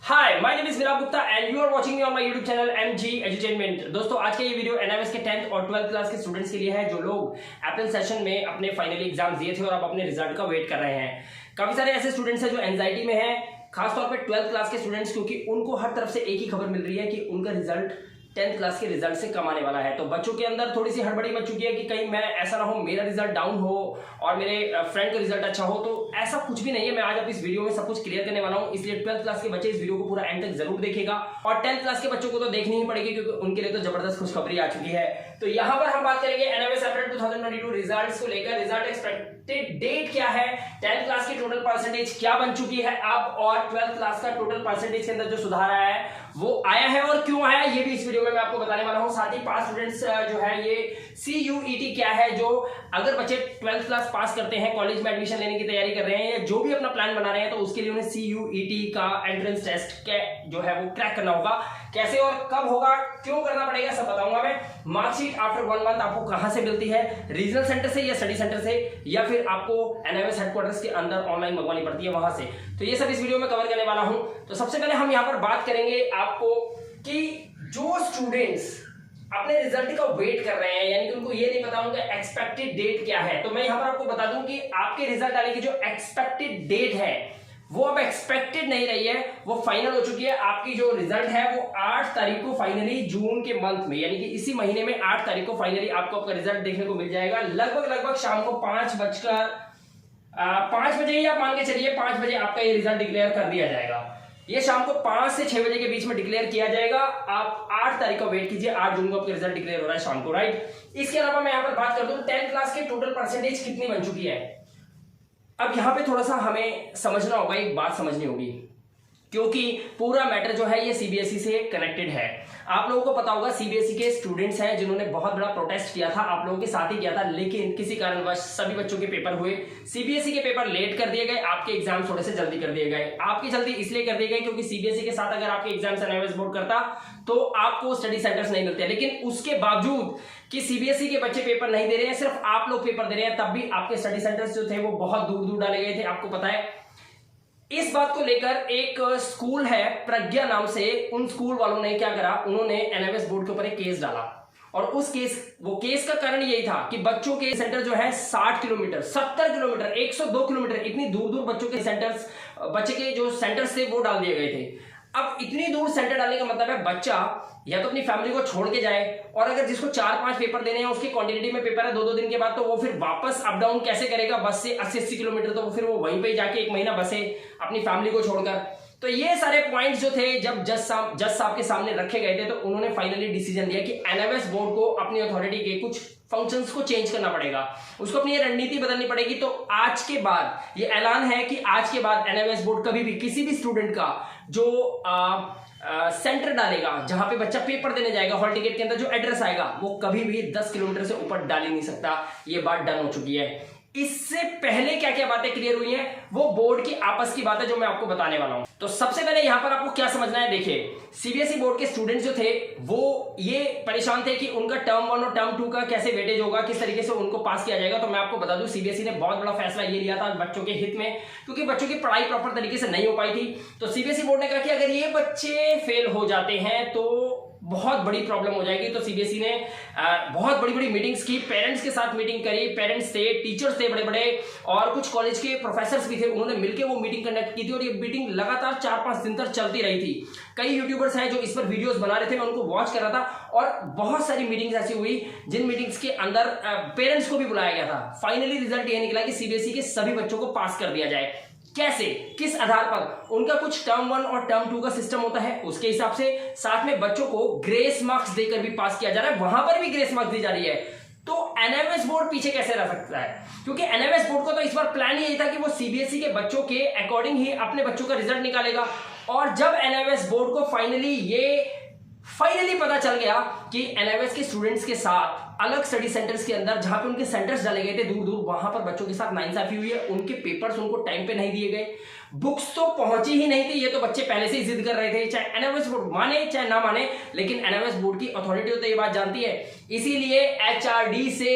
Hi my name is Virag Gupta and you are watching me on my YouTube channel MG edutainment. दोस्तों आज का ये video NIS के 10th और 12th क्लास के स्टूडेंट्स के लिए है जो लोग अप्रैल सेशन में अपने फाइनली एग्जाम दिए थे और अब अपने रिजल्ट का वेट कर रहे हैं। काफी सारे ऐसे स्टूडेंट्स हैं जो एंजाइटी में हैं, खासतौर पे 12th क्लास के स्टूडेंट्स, क्योंकि उनको हर तरफ से एक ही खबर मिल रही है कि उनका रिजल्ट 10th क्लास के रिजल्ट से कम आने वाला है। तो बच्चों के अंदर थोड़ी सी हड़बड़ी मच चुकी है कि कहीं मैं ऐसा ना हो मेरा रिजल्ट डाउन हो और मेरे फ्रेंड का रिजल्ट अच्छा हो। तो ऐसा कुछ भी नहीं है। मैं आज आप इस वीडियो में सब कुछ क्लियर करने वाला हूं, इसलिए 12th क्लास के बच्चे इस वीडियो को पूरा एंड तक जरूर देखेगा और 10th क्लास के बच्चों को तो देखनी ही पड़ेगी क्योंकि उनके लिए तो जबरदस्त खुशखबरी आ चुकी है। तो यहाँ पर हम बात करेंगे एनआईएस अप्रैल 2022 रिजल्ट्स को लेकर। रिजल्ट एक्सपेक्टेड डेट क्या है, 10th क्लास की टोटल परसेंटेज क्या बन चुकी है अब, और 12th क्लास का टोटल परसेंटेज के अंदर जो सुधार आया है वो आया है और क्यों आया ये भी इस वीडियो में मैं आपको बताने वाला हूं। साथ ही 5 स्टूडेंट्स जो है ये CUET क्या है, जो अगर बच्चे 12th क्लास पास करते हैं, कॉलेज में एडमिशन लेने की तैयारी कर रहे हैं या जो भी अपना प्लान बना रहे हैं, तो उसके लिए उन्हें CUET का एंट्रेंस टेस्ट जो है वो क्रैक करना होगा। कैसे और कब होगा, क्यों करना पड़ेगा, सब बताऊंगा मैं। मार्कशीट आफ्टर 1 मंथ आपको कहां से मिलती है, रीजनल सेंटर से या स्टडी सेंटर से, या फिर आपको एनआईएस हेडक्वार्टर्स के अंदर ऑनलाइन मंगवानी पड़ती है वहां से। तो ये सब इस वीडियो में कवर करने वाला हूं। तो सबसे पहले हम यहां पर बात करेंगे आपको कि जो स्टूडेंट्स अपने रिजल्ट का वेट कर रहे हैं, यानी कि उनको ये नहीं पता उनका एक्सपेक्टेड डेट क्या है, तो मैं यहां पर आपको बता दूं कि आपके रिजल्ट आने की जो एक्सपेक्टेड डेट है वो अब एक्सपेक्टेड नहीं रही है, वो फाइनल हो चुकी है। आपकी जो रिजल्ट है वो 8 तारीख को फाइनली जून के मंथ में, यानी कि इसी महीने में 8 तारीख को फाइनली आपको आपका रिजल्ट देखने को मिल जाएगा। लगभग शाम को 5 बजे ही आप मान के चलिए 5 बजे आपका ये रिजल्ट डिक्लेयर कर दिया जाएगा। ये शाम को 5 से 6 बजे के बीच में डिक्लेयर किया जाएगा। आप 8 तारीख का वेट कीजिए, 8 जून को आपका रिजल्ट डिक्लेयर हो रहा है शाम को, राइट। इसके अलावा मैं यहाँ पर बात कर दूं 10th क्लास की टोटल परसेंटेज कितनी बन चुकी है। अब यहां पे थोड़ा सा हमें समझना होगा, एक बात समझनी होगी, क्योंकि पूरा मैटर जो है ये सीबीएसई से कनेक्टेड है। आप लोगों को पता होगा सीबीएसई के स्टूडेंट्स हैं जिन्होंने बहुत बड़ा प्रोटेस्ट किया था, आप लोगों के साथ ही किया था, लेकिन किसी कारणवश सभी बच्चों के पेपर हुए। सीबीएसई के पेपर लेट कर दिए गए, आपके एग्जाम थोड़े से जल्दी कर दिए गए। आपकी जल्दी इसलिए कर दिए गए क्योंकि सीबीएसई के साथ अगर आपके एग्जाम एनआईएस बोर्ड करता तो आपको स्टडी सेंटर्स नहीं मिलते, लेकिन उसके बावजूद कि सीबीएसई के बच्चे पेपर नहीं दे रहे हैं, सिर्फ आप लोग पेपर दे रहे हैं, तब भी आपके स्टडी सेंटर्स जो थे वो बहुत दूर दूर डाले गए थे, आपको पता है। इस बात को लेकर एक स्कूल है प्रज्ञा नाम से, उन स्कूल वालों ने क्या करा, उन्होंने एनआईएस बोर्ड के ऊपर एक केस डाला और उस केस का कारण यही था कि बच्चों के सेंटर जो है 60 किलोमीटर, 70 किलोमीटर, 102 किलोमीटर, इतनी दूर दूर बच्चों के सेंटर्स, बच्चे के जो सेंटर्स थे वो डाल दिए गए थे। अब इतनी दूर सेंटर डालने का मतलब है बच्चा या तो अपनी फैमिली को छोड़ के जाए, और अगर जिसको 4-5 पेपर देने हैं उसके क्वांटिटी में पेपर है 2-2 दिन के बाद, तो वो फिर वापस अप डाउन कैसे करेगा बस से 80-80 किलोमीटर, तो फिर वो वहीं पे जाके 1 महीना बसे अपनी फैमिली को छोड़कर। तो ये सारे पॉइंट्स जो थे जब जज साहब के सामने रखे गए थे, तो उन्होंने फाइनली डिसीजन लिया कि एनआईएस बोर्ड को अपनी अथॉरिटी के कुछ फंक्शंस को चेंज करना पड़ेगा, उसको अपनी रणनीति बदलनी पड़ेगी। तो आज के बाद ये ऐलान है कि आज के बाद एनआईएस बोर्ड कभी भी किसी भी स्टूडेंट का जो सेंटर डालेगा, जहां पे बच्चा पेपर देने जाएगा, हॉल टिकट के अंदर जो एड्रेस आएगा वो कभी भी 10 किलोमीटर से ऊपर डाल ही नहीं सकता। ये बात डन हो चुकी है। इससे पहले क्या क्या बातें क्लियर हुई हैं वो बोर्ड की आपस की बात है जो मैं आपको बताने वाला हूं। तो सबसे पहले यहां पर आपको क्या समझना है, देखिए सीबीएसई बोर्ड के स्टूडेंट्स जो थे वो ये परेशान थे कि उनका टर्म 1 और टर्म 2 का कैसे वेटेज होगा, किस तरीके से उनको पास किया जाएगा। तो मैं आपको बता दूं सीबीएसई ने बहुत बड़ा फैसला ये लिया था बच्चों के हित में, क्योंकि बच्चों की पढ़ाई प्रॉपर तरीके से नहीं हो पाई थी। तो सीबीएसई बोर्ड ने कहा कि अगर ये बच्चे फेल हो जाते हैं तो बहुत बड़ी प्रॉब्लम हो जाएगी। तो सीबीएसई ने बहुत बड़ी बड़ी मीटिंग्स की, पेरेंट्स के साथ मीटिंग करी, पेरेंट्स थे, टीचर्स थे बड़े बड़े, और कुछ कॉलेज के प्रोफेसर्स भी थे, उन्होंने मिलकर वो मीटिंग कंडक्ट की थी और ये मीटिंग लगातार 4-5 दिन तक चलती रही थी। कई यूट्यूबर्स हैं जो इस पर वीडियोस बना रहे थे, मैं उनको वॉच कर रहा था, और बहुत सारी मीटिंग्स ऐसी हुई जिन मीटिंग्स के अंदर पेरेंट्स को भी बुलाया गया था। फाइनली रिजल्ट ये निकला कि सीबीएसई के सभी बच्चों को पास कर दिया जाए। कैसे, किस आधार पर, उनका कुछ टर्म 1 और टर्म 2 का सिस्टम होता है, उसके हिसाब से साथ में बच्चों को ग्रेस मार्क्स देकर भी पास किया जा रहा है, वहां पर भी ग्रेस मार्क्स दी जा रही है। तो एनआईएस बोर्ड पीछे कैसे रह सकता है, क्योंकि एनआईएस बोर्ड को तो इस बार प्लान यही था कि वो सीबीएसई के बच्चों के अकॉर्डिंग ही अपने बच्चों का रिजल्ट निकालेगा। और जब एनआईएस बोर्ड को फाइनली पता चल गया कि एनआईएस के स्टूडेंट्स के साथ अलग स्टडी सेंटर्स के अंदर, जहां पे उनके सेंटर्स डाले गए थे दूर दूर, वहां पर बच्चों के साथ नाइंसाफी हुई है, उनके पेपर्स उनको टाइम पे नहीं दिए गए, बुक्स तो पहुंची ही नहीं थी। ये तो बच्चे पहले से ही जिद कर रहे थे, चाहे एनआईएस बोर्ड माने चाहे ना माने, लेकिन एनआईएस बोर्ड की अथॉरिटी तो ये बात जानती है। इसीलिए एचआरडी से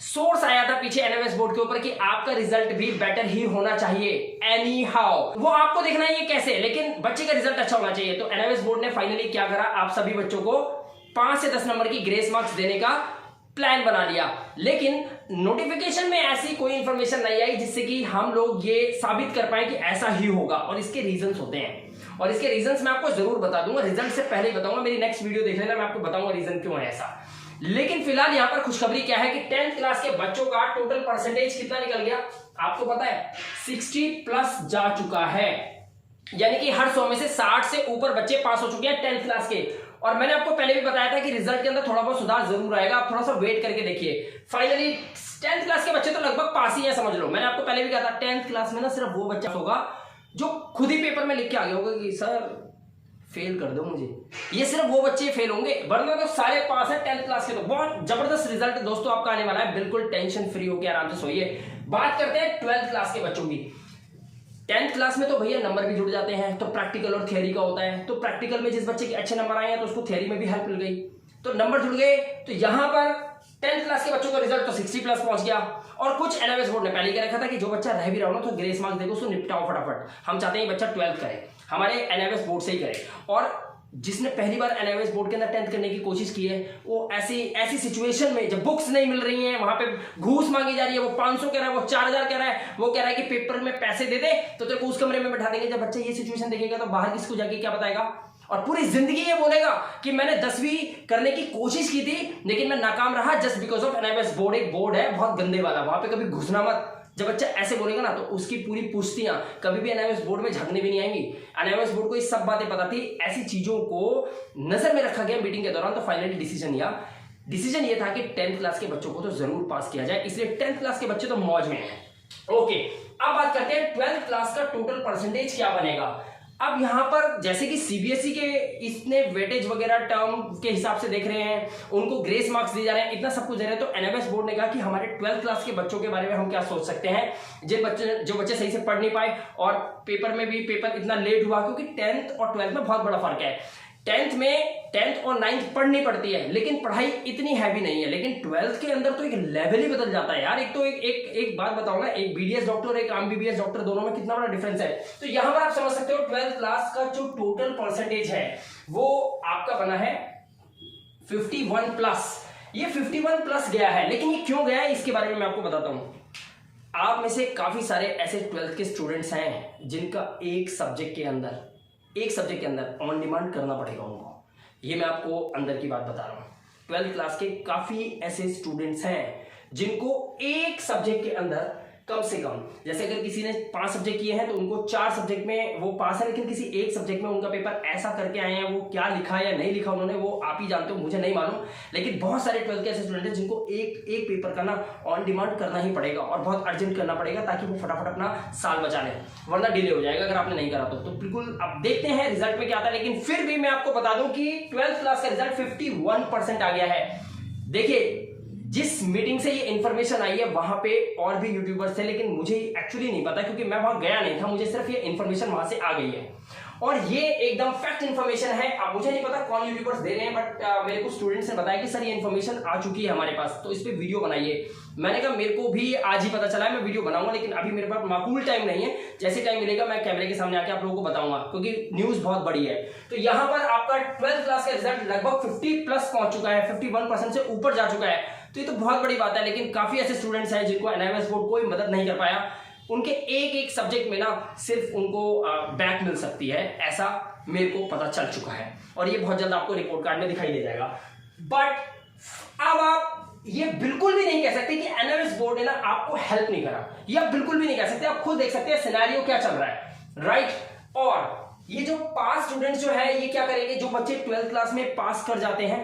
सोर्स आया था पीछे एनएमएस बोर्ड के ऊपर कि आपका रिजल्ट भी बेटर ही होना चाहिए एनी हाउ, वो आपको देखना है ये कैसे, लेकिन बच्चे का रिजल्ट अच्छा होना चाहिए। तो एनएमएस बोर्ड ने फाइनली क्या करा, आप सभी बच्चों को 5 से 10 नंबर की ग्रेस मार्क्स देने का प्लान बना लिया। लेकिन नोटिफिकेशन में ऐसी कोई इंफॉर्मेशन नहीं आई जिससे कि हम लोग ये साबित कर पाए कि ऐसा ही होगा, और इसके रीजंस होते हैं, और इसके रीजंस मैं आपको जरूर बता दूंगा। रिजल्ट से पहले ही बताऊंगा, मेरी नेक्स्ट वीडियो देख लेना, मैं आपको बताऊंगा रीजन क्यों है ऐसा। लेकिन फिलहाल यहां पर खुशखबरी क्या है कि 10th क्लास के बच्चों का टोटल परसेंटेज कितना निकल गया आपको पता है, 60+ जा चुका है। यानी कि हर 100 में से 60 से ऊपर बच्चे पास हो चुके हैं 10th क्लास के। और मैंने आपको पहले भी बताया था कि रिजल्ट के अंदर थोड़ा बहुत सुधार जरूर आएगा, आप थोड़ा सा वेट करके देखिए। फाइनली 10th क्लास के बच्चे तो लगभग पास ही है, समझ लो। मैंने आपको पहले भी कहा था 10th क्लास में ना सिर्फ वो बच्चा होगा जो खुद ही पेपर में लिख के आ गया होगा कि सर फेल कर दो मुझे, ये सिर्फ वो बच्चे फेल होंगे, वरना तो सारे पास है 10th क्लास के। तो बहुत जबरदस्त रिजल्ट दोस्तों आपका आने वाला है, बिल्कुल टेंशन फ्री होकर आराम से सोइए। बात करते हैं 12th क्लास के बच्चों की। 10th क्लास में तो भैया नंबर भी जुड़ जाते हैं, तो प्रैक्टिकल और थियरी का होता है। तो प्रैक्टिकल में जिस बच्चे के अच्छे नंबर आए हैं तो उसको थियरी में भी हेल्प मिल गई, तो नंबर जुड़ गए। तो यहां पर 10th क्लास के बच्चों का रिजल्ट तो 60+ पहुंच गया। और कुछ एनएमएस बोर्ड ने पहले कह रखा था कि जो बच्चा रह भी रहा हो ना तो ग्रेस मार्क्स देखो, उसको निपटाओ फटाफट। हम चाहते हैं बच्चा 12th करे, हमारे एनएमएस बोर्ड से ही करे। और जिसने पहली बार एनएमएस बोर्ड के अंदर 10th करने की कोशिश की है, वो ऐसी सिचुएशन में जब बुक्स नहीं मिल रही हैं, वहां पे घूस मांगी जा रही है, वो 500 कह रहा है, वो 4000 कह रहा है, वो कह रहा है कि पेपर में पैसे दे दे तो तेरे को उस कमरे में बैठा देंगे। जब बच्चा ये सिचुएशन देखेगा तो बाहर किसको जाके क्या बताएगा, और पूरी जिंदगी ये बोलेगा कि मैंने 10वीं करने की कोशिश की थी लेकिन मैं नाकाम रहा just because of NMS board. एक बोर्ड है बहुत गंदे वाला, वहां पे कभी घुसना मत। जब बच्चा ऐसे बोलेगा ना तो उसकी पूरी पुश्तियां कभी भी एनएमएस बोर्ड में झांकने भी नहीं आएंगी। एनएमएस बोर्ड को ये सब बातें पता थी, ऐसी चीजों को नजर में रखा गया मीटिंग के दौरान। तो फाइनली डिसीजन ये था कि 10th क्लास के बच्चों को तो जरूर पास किया जाए, इसलिए 10th क्लास के बच्चे तो मौज में हैं। ओके, अब बात करते हैं 12th क्लास का टोटल परसेंटेज क्या बनेगा। अब यहां पर जैसे कि सीबीएसई के इसने वेटेज वगैरह टर्म के हिसाब से देख रहे हैं, उनको ग्रेस मार्क्स दिए जा रहे हैं, इतना सब कुछ दे रहे हैं। तो एनएमएस बोर्ड ने कहा कि हमारे 12th क्लास के बच्चों के बारे में हम क्या सोच सकते हैं, जो बच्चे सही से पढ़ नहीं पाए, और पेपर में भी पेपर इतना लेट हुआ क्योंकि 10th और 12th में बहुत बड़ा फर्क है। 10th और 9th पढ़नी पड़ती है लेकिन पढ़ाई इतनी हैवी नहीं है, लेकिन 12th के अंदर तो एक लेवल ही बदल जाता है यार। एक तो एक बात बताऊं ना, एक बीडीएस डॉक्टर और एक एमबीबीएस डॉक्टर दोनों में कितना बड़ा डिफरेंस है। तो यहां पर आप समझ सकते हो 12th क्लास का जो टोटल परसेंटेज है वो आपका बना है 51+। ये 51+ गया है, लेकिन ये क्यों गया है इसके बारे में मैं आपको बताता हूं। आप में से काफी सारे ऐसे 12th के स्टूडेंट्स हैं जिनका एक सब्जेक्ट के अंदर ऑन डिमांड करना पड़ेगा उनको। ये मैं आपको अंदर की बात बता रहा हूँ। 12th क्लास के काफी ऐसे स्टूडेंट्स हैं जिनको एक सब्जेक्ट के अंदर कम से कम, जैसे अगर किसी ने 5 सब्जेक्ट किए हैं तो उनको 4 सब्जेक्ट में वो पास है, लेकिन किसी एक सब्जेक्ट में उनका पेपर ऐसा करके आए हैं, वो क्या लिखा या नहीं लिखा उन्होंने वो आप ही जानते हो, मुझे नहीं मालूम। लेकिन बहुत सारे 12th के ऐसे स्टूडेंट हैं जिनको एक पेपर का ना ऑन डिमांड करना ही पड़ेगा और बहुत अर्जेंट करना पड़ेगा ताकि वो फटाफट अपना साल बचा लें, वरना डिले हो जाएगा अगर आपने नहीं करा तो बिल्कुल। अब देखते हैं रिजल्ट में क्या आता है, लेकिन फिर भी मैं आपको बता दूं कि 12th क्लास का रिजल्ट 51% आ गया है। देखिए, जिस मीटिंग से ये इन्फॉर्मेशन आई है वहां पे और भी यूट्यूबर्स थे, लेकिन मुझे एक्चुअली नहीं पता क्योंकि मैं वहां गया नहीं था, मुझे सिर्फ ये इन्फॉर्मेशन वहां से आ गई है और ये एकदम फैक्ट इन्फॉर्मेशन है। अब मुझे नहीं पता कौन यूट्यूबर्स दे रहे हैं, बट मेरे को स्टूडेंट्स ने बताया कि सर ये इन्फॉर्मेशन आ चुकी है हमारे पास, तो इस पे वीडियो बनाइए। मैंने कहा मेरे को भी आज ही पता चला है, मैं वीडियो बनाऊंगा, लेकिन अभी मेरे पास माकूल टाइम नहीं है। जैसे टाइम मिलेगा मैं कैमरे के सामने आके आप लोगों को बताऊंगा क्योंकि न्यूज बहुत बड़ी है। तो यहाँ पर आपका 12th क्लास का रिजल्ट लगभग 50+ पहुंच चुका है, 51% से ऊपर जा चुका है। तो ये तो बहुत बड़ी बात है, लेकिन काफी ऐसे स्टूडेंट्स हैं जिनको एनएमएस बोर्ड कोई मदद नहीं कर पाया। उनके एक सब्जेक्ट में ना सिर्फ उनको बैक मिल सकती है, ऐसा मेरे को पता चल चुका है और ये बहुत जल्द आपको रिपोर्ट कार्ड में दिखाई दे जाएगा। बट अब आप ये बिल्कुल भी नहीं कह सकते कि एनएमएस बोर्ड ने ना आपको हेल्प नहीं करा, ये आप बिल्कुल भी नहीं कह सकते। आप खुद देख सकते हैं सिनेरियो क्या चल रहा है, राइट। और ये जो पास स्टूडेंट्स जो है ये क्या करेंगे, जो बच्चे 12th क्लास में पास कर जाते हैं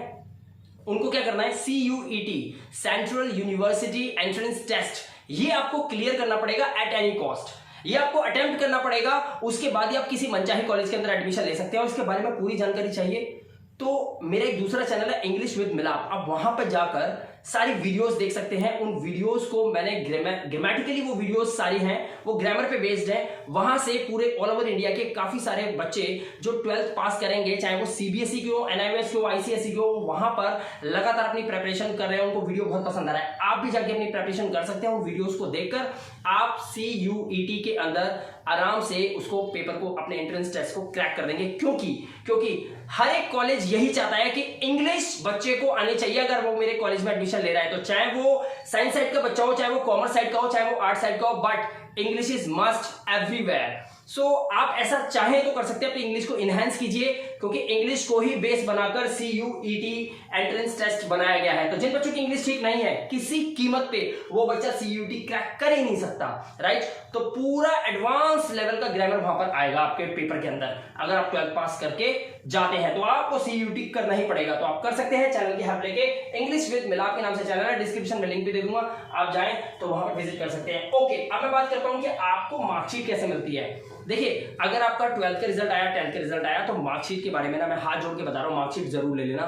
उनको क्या करना है, CUET central university entrance test, ये आपको क्लियर करना पड़ेगा एट एनी कॉस्ट। ये आपको अटेम्प्ट करना पड़ेगा, उसके बाद ही आप किसी मनचाही कॉलेज के अंदर एडमिशन ले सकते हैं। और इसके बारे में पूरी जानकारी चाहिए तो मेरा एक दूसरा चैनल है इंग्लिश विद मिलाप, आप वहां पर जाकर सारी वीडियोस देख सकते हैं। उन वीडियोस को मैंने ग्रामेटिकली वो वीडियोस सारी हैं वो ग्रामर पे बेस्ड है। वहां से पूरे ऑल ओवर इंडिया के काफी सारे बच्चे जो 12th पास करेंगे, चाहे वो सीबीएसई के हो, एनआईओएस के हो, आईसीएसई के हो, वहां पर लगातार अपनी प्रिपरेशन कर रहे हैं, उनको वीडियो बहुत पसंद आ रहा है। आप भी जाके अपनी प्रिपरेशन कर सकते हैं। उन वीडियोस को देखकर आप CUET के अंदर आराम से उसको पेपर को, अपने एंट्रेंस टेस्ट को क्रैक कर देंगे। क्योंकि हर एक कॉलेज यही चाहता है कि इंग्लिश बच्चे को आनी चाहिए। अगर वो मेरे कॉलेज में एडमिशन ले रहा है तो चाहे वो साइंस साइड का बच्चा हो, चाहे वो कॉमर्स साइड का हो, चाहे वो आर्ट साइड का हो, but English is must everywhere. So आप ऐसा चाहें तो कर सकते हैं, अपनी इंग्लिश को इनहेंस कीजिए, क्योंकि इंग्लिश को ही बेस बनाकर CUET एंट्रेंस टेस्ट बनाया गया है। तो जिन बच्चों की इंग्लिश ठीक नहीं है, किसी कीमत पे वो बच्चा CUET क्रैक कर ही नहीं सकता, राइट। तो पूरा एडवांस लेवल का ग्रामर वहां पर आएगा आपके पेपर के अंदर। अगर आप 12th पास करके जाते हैं तो आपको CUET करना ही पड़ेगा। तो आप कर सकते हैं चैनल की हेल्प लेके। इंग्लिश विद मिलाप के नाम से चैनल है, डिस्क्रिप्शन में लिंक भी दे दूंगा, आप जाएं तो वहां पर विजिट कर सकते हैं। ओके, अब मैं बात करता हूं कि आपको मार्कशीट कैसे मिलती है। देखिए, अगर आपका 12th का रिजल्ट आया, 10th का रिजल्ट आया, तो मार्कशीट के बारे में ना मैं हाथ जोड़ के बता रहा हूँ, मार्कशीट जरूर ले लेना,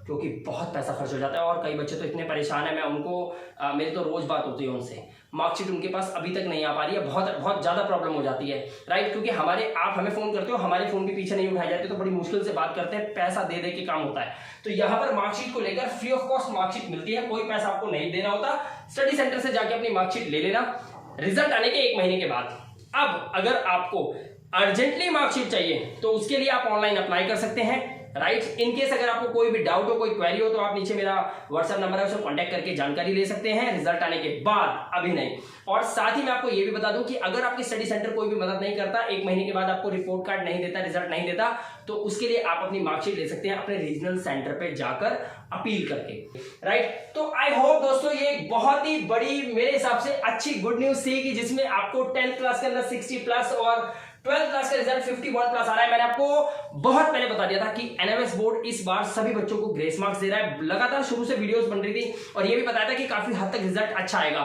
क्योंकि बहुत पैसा खर्च हो जाता है। और कई बच्चे तो इतने परेशान है, मैं उनको मेरी तो रोज बात होती है उनसे, मार्कशीट उनके पास अभी तक नहीं आ पा रही है, बहुत ज्यादा प्रॉब्लम हो जाती है, राइट। क्योंकि आप हमें फोन करते हो, हमारे फोन के पीछे नहीं उठाए जाते, तो बड़ी मुश्किल से बात करते हैं, पैसा दे के काम होता है। तो यहाँ पर मार्कशीट को लेकर फ्री ऑफ कॉस्ट मार्कशीट मिलती है, कोई पैसा आपको नहीं देना होता। स्टडी सेंटर से जाके अपनी मार्कशीट ले लेना रिजल्ट आने के 1 महीने के बाद। अब अगर आपको अर्जेंटली मार्कशीट चाहिए तो उसके लिए आप ऑनलाइन अप्लाई कर सकते हैं, राइट। इनकेस अगर आपको कोई भी डाउट हो, कोई क्वेरी हो, तो आप नीचे मेरा व्हाट्सएप नंबर है, उसको कांटेक्ट करके जानकारी ले सकते हैं रिजल्ट आने के बाद, अभी नहीं। और साथ ही मैं आपको ये भी बता दूं कि अगर आपके स्टडी सेंटर कोई भी मदद नहीं करता, 1 महीने के बाद आपको रिपोर्ट कार्ड नहीं देता, रिजल्ट नहीं देता, तो उसके लिए आप अपनी मार्कशीट ले सकते हैं अपने रीजनल सेंटर पे जाकर अपील करके, राइट। तो आई होप दोस्तों ये बहुत ही बड़ी, मेरे हिसाब से अच्छी गुड न्यूज थी, कि जिसमें आपको 10th क्लास के अंदर 60+ और 12th क्लास का रिजल्ट 51+ आ रहा है। मैंने आपको बहुत पहले बता दिया था कि एनएमएस बोर्ड इस बार सभी बच्चों को ग्रेस मार्क्स दे रहा है। लगातार शुरू से वीडियोस बन रही थी और ये भी बताया था कि काफी हद तक रिजल्ट अच्छा आएगा।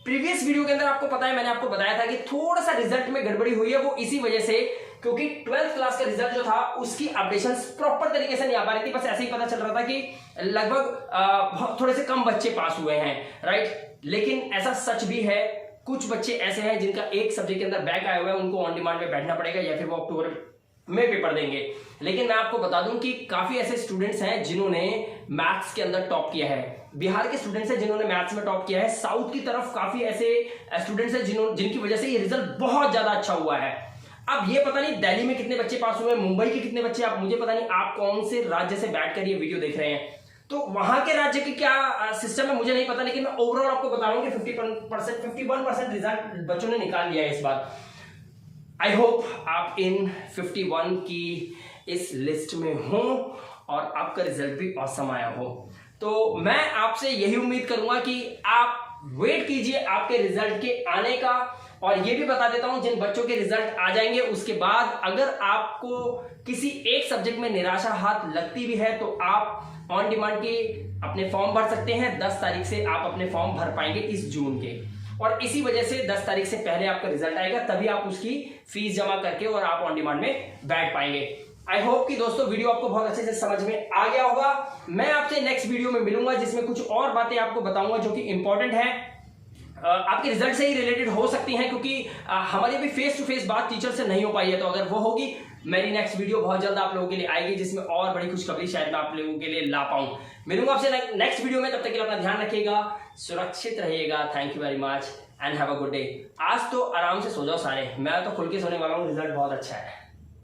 प्रीवियस वीडियो के अंदर आपको पता है, मैंने आपको बताया था कि थोड़ा सा रिजल्ट में गड़बड़ी हुई है, वो इसी वजह से, क्योंकि 12th क्लास का रिजल्ट जो था उसकी अपडेशन प्रॉपर तरीके से नहीं आ पा रही थी। बस ऐसे ही पता चल रहा था कि लगभग थोड़े से कम बच्चे पास हुए हैं, राइट। लेकिन ऐसा सच भी है, कुछ बच्चे ऐसे हैं जिनका एक सब्जेक्ट के अंदर बैक आया हुआ है, उनको ऑन डिमांड में बैठना पड़ेगा, या फिर वो अक्टूबर में पेपर देंगे। लेकिन मैं आपको बता दूं कि काफी ऐसे स्टूडेंट्स हैं जिन्होंने मैथ्स के अंदर टॉप किया है। बिहार के स्टूडेंट्स हैं जिन्होंने मैथ्स में टॉप किया है। साउथ की तरफ काफी ऐसे स्टूडेंट्स हैं जिनकी वजह से ये रिजल्ट बहुत ज्यादा अच्छा हुआ है। अब ये पता नहीं दिल्ली में कितने बच्चे पास हुए, मुंबई के कितने बच्चे, आप मुझे पता नहीं आप कौन से राज्य से बैठकर ये वीडियो देख रहे हैं, तो वहां के राज्य के क्या सिस्टम है मुझे नहीं पता, लेकिन मैं ओवरऑल आपको बता रहा हूं कि 51% रिजल्ट बच्चों ने निकाल लिया है इस बार। आई होप आप इन 51 की इस लिस्ट में हो और आपका रिजल्ट भी औसम आया हो। तो मैं आपसे यही उम्मीद करूंगा कि आप वेट कीजिए आपके रिजल्ट के आने का। और ये भी बता देता हूं, जिन बच्चों के रिजल्ट आ जाएंगे उसके बाद अगर आपको किसी एक सब्जेक्ट में निराशा हाथ लगती भी है, तो आप ऑन डिमांड के अपने फॉर्म भर सकते हैं। 10 तारीख से आप अपने फॉर्म भर पाएंगे इस जून के, और इसी वजह से 10 तारीख से पहले आपका रिजल्ट आएगा, तभी आप उसकी फीस जमा करके और आप ऑन डिमांड में बैठ पाएंगे। आई होप कि दोस्तों वीडियो आपको बहुत अच्छे से समझ में आ गया होगा। मैं आपसे नेक्स्ट वीडियो में मिलूंगा, जिसमें कुछ और बातें आपको बताऊंगा जो कि इंपॉर्टेंट है, आपके रिजल्ट से ही रिलेटेड हो सकती हैं, क्योंकि हमारी अभी फेस टू फेस बात टीचर से नहीं हो पाई है। तो अगर वो होगी, मेरी नेक्स्ट वीडियो बहुत जल्द आप लोगों के लिए आएगी, जिसमें और बड़ी खुशखबरी शायद मैं आप लोगों के लिए ला पाऊं। मिलूंगा आपसे नेक्स्ट वीडियो में, तब तक के लिए अपना ध्यान रखिएगा, सुरक्षित रहिएगा। Thank you very much and have a good day. आज तो आराम से सो जाओ सारे, मैं तो खुल के सोने वाला हूँ, रिजल्ट बहुत अच्छा है।